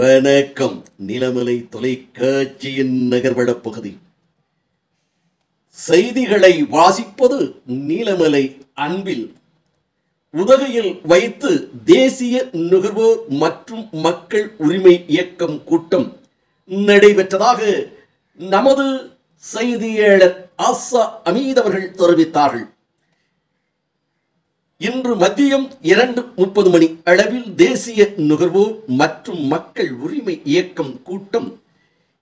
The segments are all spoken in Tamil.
வணக்கம். நிலமலை தொலைக்காட்சியின் நகர்வட பகுதி செய்திகளை வாசிப்பது நீலமலை அன்பில். உதகையில் வைத்து தேசிய நுகர்வோர் மற்றும் மக்கள் உரிமை இயக்கம் கூட்டம் நடைபெற்றதாக நமது செய்தியாளர் ஆசா அமீத் அவர்கள் தெரிவித்தார்கள். இன்று மதியம் 2:30 மணி அளவில் தேசிய நுகர்வோர் மற்றும் மக்கள் உரிமை இயக்கம் கூட்டம்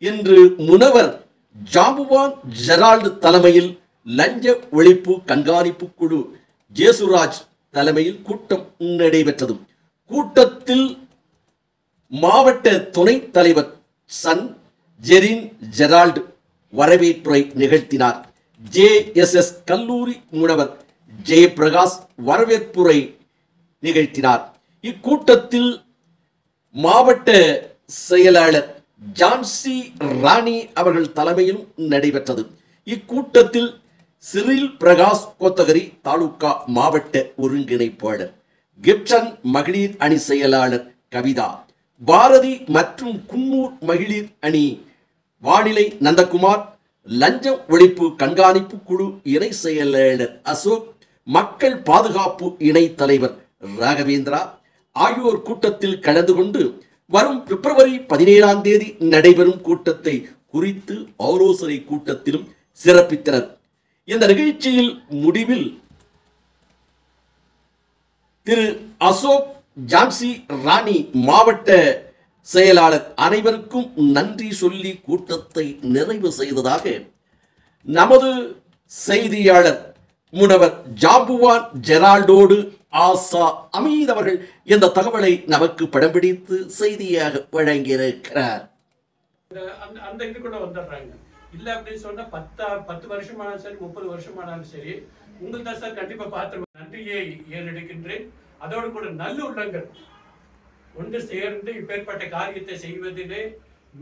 இன்று முனவர் ஜாம்புவான் ஜெரால்டு தலைமையில் லஞ்ச ஒழிப்பு கண்காணிப்பு குழு ஜேசுராஜ் தலைமையில் கூட்டம் நடைபெற்றது. கூட்டத்தில் மாவட்ட துணைத் தலைவர் சன் ஜெரின் ஜெரால்டு வரவேற்புரை நிகழ்த்தினார். JSS கல்லூரி முனவர் ஜெயபிரகாஷ் வரவேற்புரை நிகழ்த்தினார். இக்கூட்டத்தில் மாவட்ட செயலாளர் ஜான்சி ராணி அவர்கள் தலைமையிலும் நடைபெற்றது. இக்கூட்டத்தில் சிறில் பிரகாஷ் கோத்தகிரி தாலுகா மாவட்ட ஒருங்கிணைப்பாளர், கிப்சன் மகளிர் அணி செயலாளர் கவிதா, பாரதி மற்றும் குன்னூர் மகளிர் அணி வானிலை நந்தகுமார், லஞ்ச ஒழிப்பு கண்காணிப்பு குழு இணை செயலாளர் அசோக், மக்கள் பாதுகாப்பு இணை தலைவர் ராகவேந்திரா ஆகியோர் கூட்டத்தில் கலந்து கொண்டு வரும் பிப்ரவரி 17ஆம் தேதி நடைபெறும் கூட்டத்தை குறித்து ஆலோசனை கூட்டத்திலும் சிறப்பித்தனர். இந்த நிகழ்ச்சியில் முடிவில் திரு அசோக், ஜான்சி ராணி மாவட்ட செயலாளர் அனைவருக்கும் நன்றி சொல்லி கூட்டத்தை நிறைவு செய்ததாக நமது செய்தியாளர் முனவர் ஜாம்புவான் ஜெரால்டோடு ஆசா அமீத் அவர்கள் இந்த தகவலை நமக்கு படம் பிடித்து செய்தியாக வழங்கியிருக்கிறார். அந்த இது கூட வந்துடுறாங்க இல்ல அப்படின்னு சொன்னா 10 வருஷமானாலும் சரி 30 வருஷமானாலும் சரி உங்களுக்கு தான் சார் கண்டிப்பா பார்த்து நன்றியை ஏறெடுக்கின்றேன். அதோடு கூட நல்ல உள்ளங்கள் ஒன்று சேர்ந்து இப்பேற்பட்ட காரியத்தை செய்வதிலே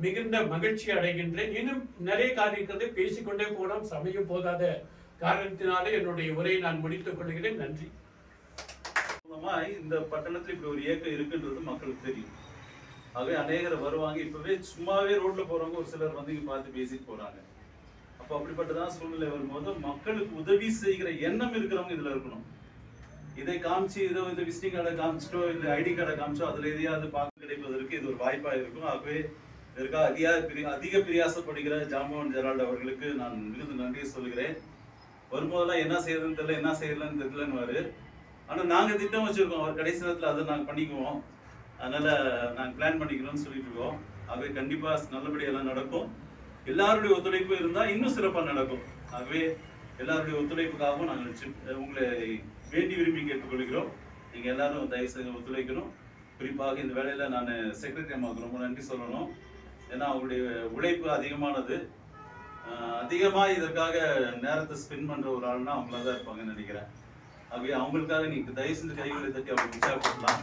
மிகுந்த மகிழ்ச்சி அடைகின்றேன். இன்னும் நிறைய காரியங்களை பேசிக்கொண்டே போனோம், சமயம் போதாத காரணத்தினாலே என்னுடைய உரையை நான் முடித்துக் கொள்கிறேன். நன்றி. இந்த பட்டணத்தில் இப்படி ஒரு இயக்கம் இருக்குன்றது மக்களுக்கு தெரியும். ஆகவே அநேகர் வருவாங்க. இப்பவே சும்மாவே ரோட்ல போறவங்க ஒரு சிலர் வந்து இங்க பார்த்து பேசிட்டு போறாங்க. அப்ப அப்படிப்பட்டதான் சூழ்நிலை வரும்போது மக்களுக்கு உதவி செய்கிற எண்ணம் இருக்கிறவங்க இதுல இருக்கணும். இதை காமிச்சு இந்த விசிட்டிங் கார்டை காமிச்சிட்டோ இந்த ஐடி கார்டை காமிச்சோ அதுல எதையாவது பார்க்க கிடைப்பதற்கு இது ஒரு வாய்ப்பா இருக்கும். ஆகவே இதற்காக அதிக பிரியாசப்படுகிற ஜாம்புவான் ஜெரால்டு அவர்களுக்கு நான் மிகுந்த நன்றியை சொல்கிறேன். வரும்போதெல்லாம் என்ன செய்யறதுன்னு தெரியல, என்ன செய்யலன்னு தெரியலன்னு. ஆனா நாங்க திட்டம் வச்சிருக்கோம், அவர் கடைசி நேரத்துல அதை நாங்க பண்ணிக்குவோம், அதனால நாங்க பிளான் பண்ணிக்கணும்னு சொல்லிட்டு இருக்கோம். ஆகவே கண்டிப்பா நல்லபடியெல்லாம் நடக்கும். எல்லாருடைய ஒத்துழைப்பு இருந்தா இன்னும் சிறப்பா நடக்கும். ஆகவே எல்லாருடைய ஒத்துழைப்புக்காகவும் நாங்கள் உங்களை வேண்டி விரும்பி கேட்டுக்கொள்கிறோம். நீங்க எல்லாரும் தயவு செய்து ஒத்துழைக்கணும். குறிப்பாக இந்த வேலையில நான் செக்ரட்டரி அம்மாவுக்கு ரொம்ப நன்றி சொல்லணும். ஏன்னா அவங்களுடைய உழைப்பு அதிகமானது. அதிகமா இதற்காக நேரத்தை ஸ்பெண்ட் பண்ற ஒரு ஆள்னா அவங்களா தான் இருப்பாங்கன்னு நினைக்கிறேன். ஆகவே அவங்களுக்காக நீங்க தயவு செஞ்சு கைகளை தட்டி அவங்க உற்சாகப்படுத்தலாம்.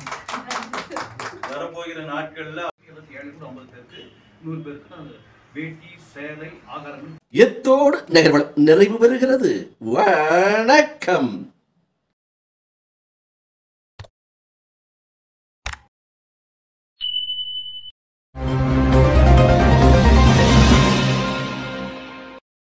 வரப்போகிற நாட்கள்ல 750 பேருக்கு 100 பேருக்கு நான் வேட்டி சேலை ஆகாரங்கள் எத்தோடு நகர்வலம் நிறைவு பெறுகிறது. வணக்கம்.